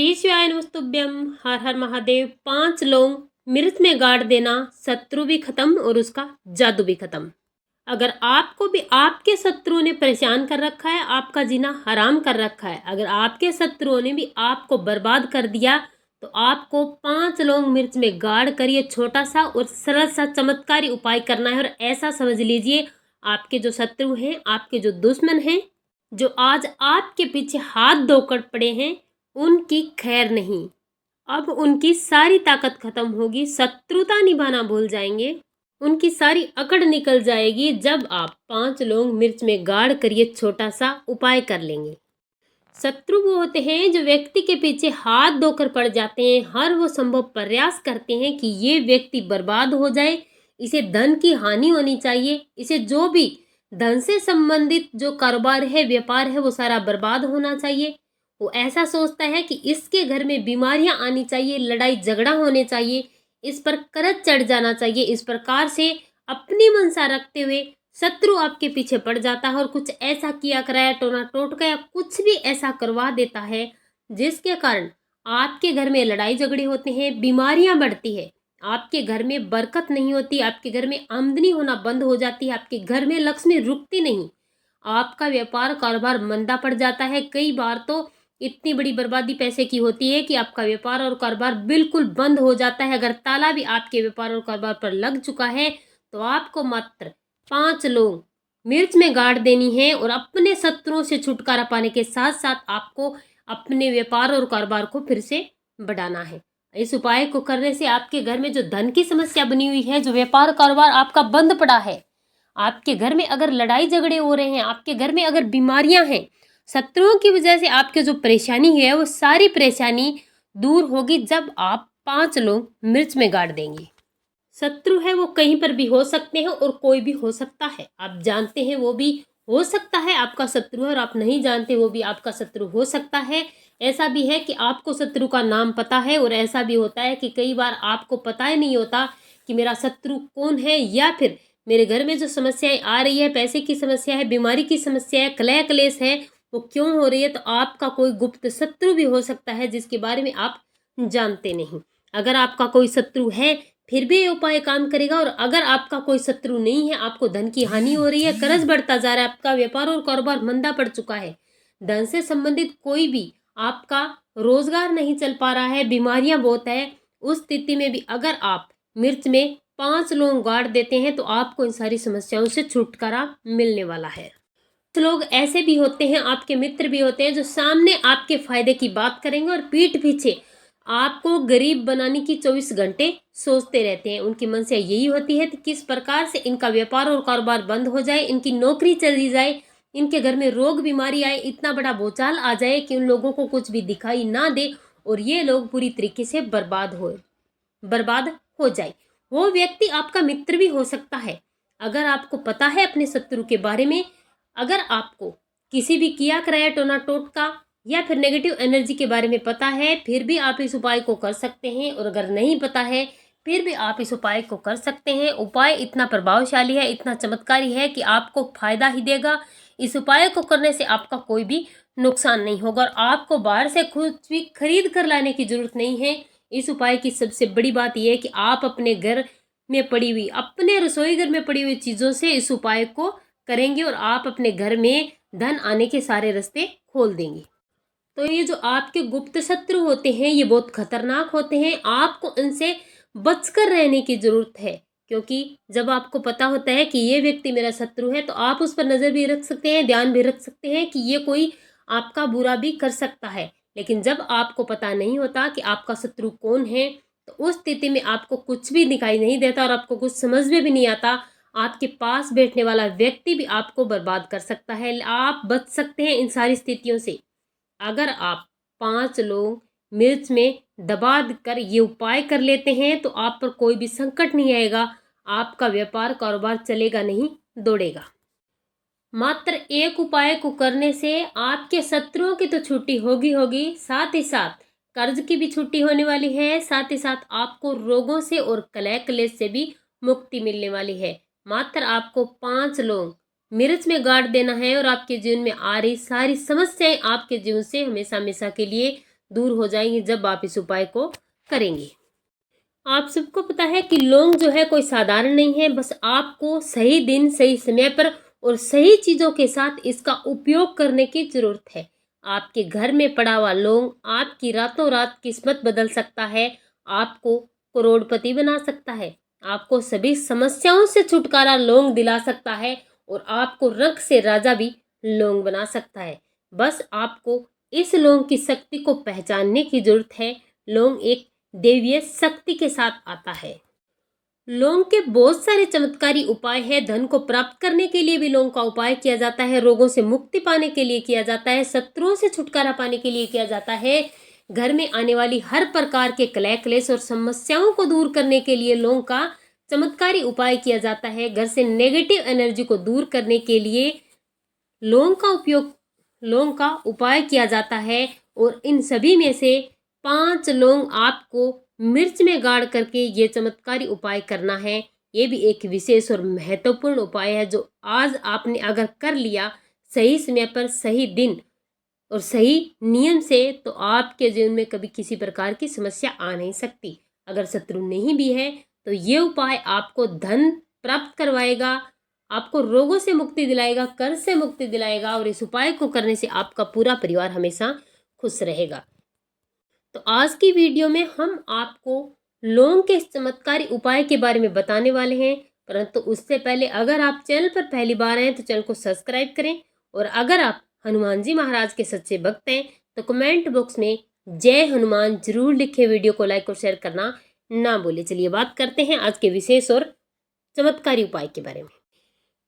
श्री शिवाय नमस्तुभ्यम। हर हर महादेव। 5 लौंग मिर्च में गाड़ देना, शत्रु भी खत्म और उसका जादू भी खत्म। अगर आपको भी आपके शत्रुओं ने परेशान कर रखा है, आपका जीना हराम कर रखा है, अगर आपके शत्रुओं ने भी आपको बर्बाद कर दिया, तो आपको 5 लौंग मिर्च में गाड़ कर ये छोटा सा और सरल सा चमत्कारी उपाय करना है। और ऐसा समझ लीजिए, आपके जो शत्रु हैं, आपके जो दुश्मन हैं, जो आज आपके पीछे हाथ धोकर पड़े हैं, उनकी खैर नहीं। अब उनकी सारी ताकत खत्म होगी, शत्रुता निभाना भूल जाएंगे, उनकी सारी अकड़ निकल जाएगी जब आप 5 लौंग मिर्च में गाड़ कर ये छोटा सा उपाय कर लेंगे। शत्रु वो होते हैं जो व्यक्ति के पीछे हाथ धोकर पड़ जाते हैं, हर वो संभव प्रयास करते हैं कि ये व्यक्ति बर्बाद हो जाए, इसे धन की हानि होनी चाहिए, इसे जो भी धन से संबंधित जो कारोबार है, व्यापार है, वो सारा बर्बाद होना चाहिए। वो ऐसा सोचता है कि इसके घर में बीमारियां आनी चाहिए, लड़ाई झगड़ा होने चाहिए, इस पर कर्ज चढ़ जाना चाहिए। इस प्रकार से अपनी मनसा रखते हुए शत्रु आपके पीछे पड़ जाता है और कुछ ऐसा किया कराया, टोना टोटका या कुछ भी ऐसा करवा देता है जिसके कारण आपके घर में लड़ाई झगड़े होते हैं, बीमारियां बढ़ती है, आपके घर में बरकत नहीं होती, आपके घर में आमदनी होना बंद हो जाती है, आपके घर में लक्ष्मी रुकती नहीं, आपका व्यापार कारोबार मंदा पड़ जाता है। कई बार तो इतनी बड़ी बर्बादी पैसे की होती है कि आपका व्यापार और कारोबार बिल्कुल बंद हो जाता है। अगर ताला भी आपके व्यापार और कारोबार पर लग चुका है, तो आपको मात्र 5 लौंग मिर्च में गाड़ देनी है और अपने शत्रुओं से छुटकारा पाने के साथ साथ आपको अपने व्यापार और कारोबार को फिर से बढ़ाना है। इस उपाय को करने से आपके घर में जो धन की समस्या बनी हुई है, जो व्यापार कारोबार आपका बंद पड़ा है, आपके घर में अगर लड़ाई झगड़े हो रहे हैं, आपके घर में अगर बीमारियां हैं, शत्रुओं की वजह से आपके जो परेशानी है, वो सारी परेशानी दूर होगी जब आप 5 लौंग मिर्च में गाड़ देंगे। शत्रु है वो कहीं पर भी हो सकते हैं और कोई भी हो सकता है। आप जानते हैं वो भी हो सकता है आपका शत्रु है, और आप नहीं जानते वो भी आपका शत्रु हो सकता है। ऐसा भी है कि आपको शत्रु का नाम पता है, और ऐसा भी होता है कि कई बार आपको पता ही नहीं होता कि मेरा शत्रु कौन है, या फिर मेरे घर में जो समस्याएं आ रही है, पैसे की समस्या है, बीमारी की समस्या है, कलह क्लेश है, वो क्यों हो रही है। तो आपका कोई गुप्त शत्रु भी हो सकता है जिसके बारे में आप जानते नहीं। अगर आपका कोई शत्रु है, फिर भी ये उपाय काम करेगा। और अगर आपका कोई शत्रु नहीं है, आपको धन की हानि हो रही है, कर्ज बढ़ता जा रहा है, आपका व्यापार और कारोबार मंदा पड़ चुका है, धन से संबंधित कोई भी आपका रोजगार नहीं चल पा रहा है, बीमारियां बहुत है, उस स्थिति में भी अगर आप मिर्च में 5 लौंग गाड़ देते हैं, तो आपको इन सारी समस्याओं से छुटकारा मिलने वाला है। कुछ लोग ऐसे भी होते हैं, आपके मित्र भी होते हैं, जो सामने आपके फायदे की बात करेंगे और पीठ पीछे आपको गरीब बनाने की 24 घंटे सोचते रहते हैं। उनकी मनसा यही होती है कि किस प्रकार से इनका व्यापार और कारोबार बंद हो जाए, इनकी नौकरी चली जाए, इनके घर में रोग बीमारी आए, इतना बड़ा भूचाल आ जाए कि उन लोगों को कुछ भी दिखाई ना दे और ये लोग पूरी तरीके से बर्बाद हो जाए। वो व्यक्ति आपका मित्र भी हो सकता है। अगर आपको पता है अपने शत्रु के बारे में, अगर आपको किसी भी किया कराया टोना टोटका या फिर नेगेटिव एनर्जी के बारे में पता है, फिर भी आप इस उपाय को कर सकते हैं। और अगर नहीं पता है, फिर भी आप इस उपाय को कर सकते हैं। उपाय इतना प्रभावशाली है, इतना चमत्कारी है कि आपको फायदा ही देगा। इस उपाय को करने से आपका कोई भी नुकसान नहीं होगा और आपको बाहर से कुछ भी खरीद कर लाने की जरूरत नहीं है। इस उपाय की सबसे बड़ी बात यह है कि आप अपने घर में पड़ी हुई, अपने रसोई घर में पड़ी हुई चीज़ों से इस उपाय को करेंगे और आप अपने घर में धन आने के सारे रास्ते खोल देंगे। तो ये जो आपके गुप्त शत्रु होते हैं, ये बहुत खतरनाक होते हैं। आपको इनसे बचकर रहने की जरूरत है, क्योंकि जब आपको पता होता है कि ये व्यक्ति मेरा शत्रु है, तो आप उस पर नजर भी रख सकते हैं, ध्यान भी रख सकते हैं कि ये कोई आपका बुरा भी कर सकता है। लेकिन जब आपको पता नहीं होता कि आपका शत्रु कौन है, तो उस स्थिति में आपको कुछ भी दिखाई नहीं देता और आपको कुछ समझ में भी नहीं आता। आपके पास बैठने वाला व्यक्ति भी आपको बर्बाद कर सकता है। आप बच सकते हैं इन सारी स्थितियों से अगर आप 5 लोग मिर्च में दबा कर ये उपाय कर लेते हैं। तो आप पर कोई भी संकट नहीं आएगा, आपका व्यापार कारोबार चलेगा नहीं, दौड़ेगा। मात्र एक उपाय को करने से आपके शत्रुओं की तो छुट्टी होगी, साथ ही साथ कर्ज की भी छुट्टी होने वाली है, साथ ही साथ आपको रोगों से और कलह क्लेश से भी मुक्ति मिलने वाली है। मात्र आपको 5 लोग मिर्च में गाड़ देना है और आपके जीवन में आ रही सारी समस्याएं आपके जीवन से हमेशा हमेशा के लिए दूर हो जाएंगी जब आप इस उपाय को करेंगे। आप सबको पता है कि लौंग जो है कोई साधारण नहीं है, बस आपको सही दिन सही समय पर और सही चीज़ों के साथ इसका उपयोग करने की ज़रूरत है। आपके घर में पड़ा हुआ लौंग आपकी रातों रात किस्मत बदल सकता है, आपको करोड़पति बना सकता है, आपको सभी समस्याओं से छुटकारा लौंग दिला सकता है और आपको रंग से राजा भी लौंग बना सकता है। बस आपको इस लौंग की शक्ति को पहचानने की जरूरत है। लौंग एक दैवीय शक्ति के साथ आता है। लौंग के बहुत सारे चमत्कारी उपाय हैं। धन को प्राप्त करने के लिए भी लौंग का उपाय किया जाता है, रोगों से मुक्ति पाने के लिए किया जाता है, शत्रुओं से छुटकारा पाने के लिए किया जाता है, घर में आने वाली हर प्रकार के कलह क्लेश और समस्याओं को दूर करने के लिए लौंग का चमत्कारी उपाय किया जाता है, घर से नेगेटिव एनर्जी को दूर करने के लिए लौंग का उपाय किया जाता है। और इन सभी में से 5 लौंग आपको मिर्च में गाड़ करके ये चमत्कारी उपाय करना है। ये भी एक विशेष और महत्वपूर्ण उपाय है जो आज आपने अगर कर लिया सही समय पर, सही दिन और सही नियम से, तो आपके जीवन में कभी किसी प्रकार की समस्या आ नहीं सकती। अगर शत्रु नहीं भी है तो ये उपाय आपको धन प्राप्त करवाएगा, आपको रोगों से मुक्ति दिलाएगा, कर्ज से मुक्ति दिलाएगा और इस उपाय को करने से आपका पूरा परिवार हमेशा खुश रहेगा। तो आज की वीडियो में हम आपको लौंग के चमत्कारी उपाय के बारे में बताने वाले हैं, परंतु उससे पहले अगर आप चैनल पर पहली बार आए तो चैनल को सब्सक्राइब करें और अगर आप हनुमान जी महाराज के सच्चे भक्त हैं तो कमेंट बॉक्स में जय हनुमान जरूर लिखे। वीडियो को लाइक और शेयर करना ना भूलें। चलिए बात करते हैं आज के विशेष और चमत्कारी उपाय के बारे में।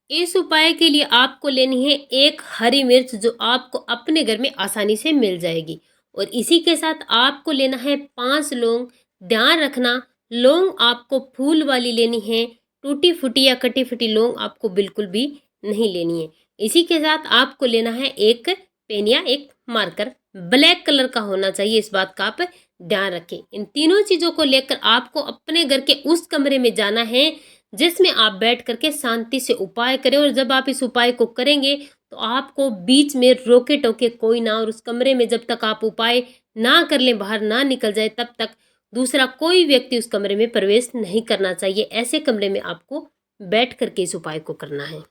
इस उपाय के लिए आपको लेनी है एक हरी मिर्च जो आपको अपने घर में आसानी से मिल जाएगी और इसी के साथ आपको लेना है 5 लौंग। ध्यान रखना लौंग आपको फूल वाली लेनी है, टूटी फूटी या कटी फटी लौंग आपको बिल्कुल भी नहीं लेनी है। इसी के साथ आपको लेना है एक पेन या एक मार्कर, ब्लैक कलर का होना चाहिए, इस बात का आप ध्यान रखें। इन तीनों चीज़ों को लेकर आपको अपने घर के उस कमरे में जाना है जिसमें आप बैठ करके शांति से उपाय करें और जब आप इस उपाय को करेंगे तो आपको बीच में रोके टोके कोई ना, और उस कमरे में जब तक आप उपाय ना कर लें, बाहर ना निकल जाए, तब तक दूसरा कोई व्यक्ति उस कमरे में प्रवेश नहीं करना चाहिए। ऐसे कमरे में आपको बैठ करके इस उपाय को करना है।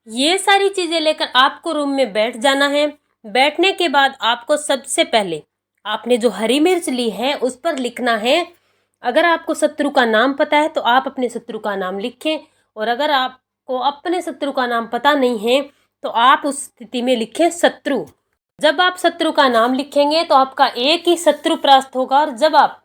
ये सारी चीज़ें लेकर आपको रूम में बैठ जाना है। बैठने के बाद आपको सबसे पहले आपने जो हरी मिर्च ली है उस पर लिखना है, अगर आपको शत्रु का नाम पता है तो आप अपने शत्रु का नाम लिखें और अगर आपको अपने शत्रु का नाम पता नहीं है तो आप उस स्थिति में लिखें शत्रु। जब आप शत्रु का नाम लिखेंगे तो आपका एक ही शत्रु परास्त होगा और जब आप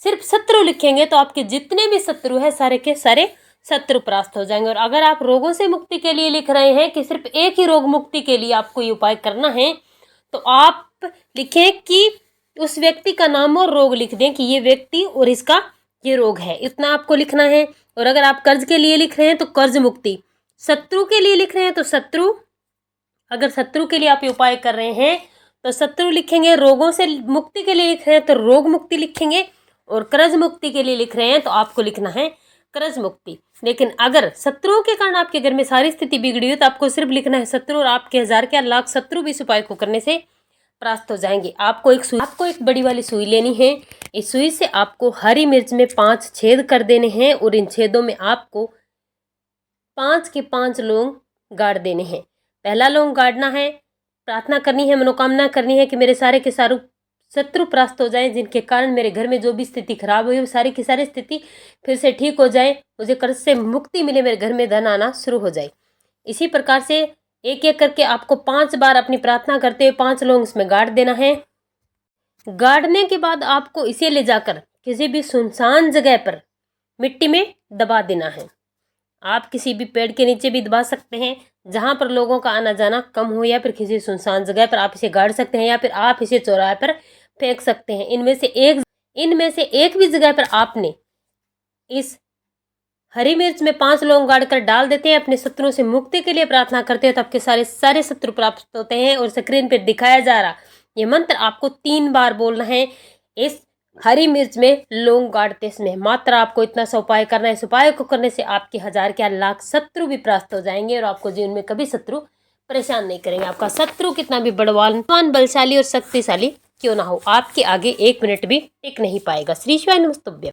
सिर्फ शत्रु लिखेंगे तो आपके जितने भी शत्रु हैं सारे के सारे शत्रु परास्त हो जाएंगे। और अगर आप रोगों से मुक्ति के लिए लिख रहे हैं कि सिर्फ एक ही रोग मुक्ति के लिए आपको ये उपाय करना है तो आप लिखें कि उस व्यक्ति का नाम और रोग लिख दें कि ये व्यक्ति और इसका ये रोग है, इतना आपको लिखना है। और अगर आप कर्ज के लिए लिख रहे हैं तो कर्ज मुक्ति, शत्रु के लिए लिख रहे हैं तो शत्रु, अगर शत्रु के लिए आप उपाय कर रहे हैं तो शत्रु लिखेंगे, रोगों से मुक्ति के लिए लिख रहे हैं तो रोग मुक्ति लिखेंगे और कर्ज मुक्ति के लिए लिख रहे हैं तो आपको लिखना है कर्ज मुक्ति। लेकिन अगर शत्रुओं के कारण आपके घर में सारी स्थिति बिगड़ी हो तो आपको सिर्फ लिखना है शत्रु और आपके 1000 क्या लाख शत्रु भी इस उपाय को करने से परास्त हो जाएंगे। आपको एक बड़ी वाली सुई लेनी है। इस सुई से आपको हरी मिर्च में 5 छेद कर देने हैं और इन छेदों में आपको 5 के 5 लौंग गाड़ देने हैं। पहला लौंग गाड़ना है, प्रार्थना करनी है, मनोकामना करनी है कि मेरे सारे के सारे शत्रु परास्त हो जाए जिनके कारण मेरे घर में जो भी स्थिति खराब हुई वो सारी की सारी स्थिति फिर से ठीक हो जाए, मुझे कर्ज से मुक्ति मिले, मेरे घर में धन आना शुरू हो जाए। इसी प्रकार से एक एक करके आपको 5 बार अपनी प्रार्थना करते हुए 5 लौंग इसमें गाड़ देना है। गाड़ने के बाद आपको इसे ले जाकर किसी भी सुनसान जगह पर मिट्टी में दबा देना है। आप किसी भी पेड़ के नीचे भी दबा सकते हैं जहाँ पर लोगों का आना जाना कम हो, या फिर किसी सुनसान जगह पर आप इसे गाड़ सकते हैं, या फिर आप इसे चौराहे पर फेंक सकते हैं। इनमें से एक भी जगह पर आपने इस हरी मिर्च में 5 लौंग गाड़ कर डाल देते हैं, अपने शत्रुओं से मुक्ति के लिए प्रार्थना करते हैं तो आपके सारे शत्रु प्राप्त होते हैं। और स्क्रीन पर दिखाया जा रहा ये मंत्र आपको 3 बार बोलना है। इस हरी मिर्च में लौंग गाड़ते समय मात्र आपको इतना सा उपाय करना है। इस उपाय को करने से आपके 1000 क्या लाख शत्रु भी परास्त हो जाएंगे और आपको जीवन में कभी शत्रु परेशान नहीं करेंगे। आपका शत्रु कितना भी बलवान, बलशाली और शक्तिशाली क्यों ना हो, आपके आगे 1 मिनट भी टिक नहीं पाएगा। श्री शिवाय नमस्तुभ्यं।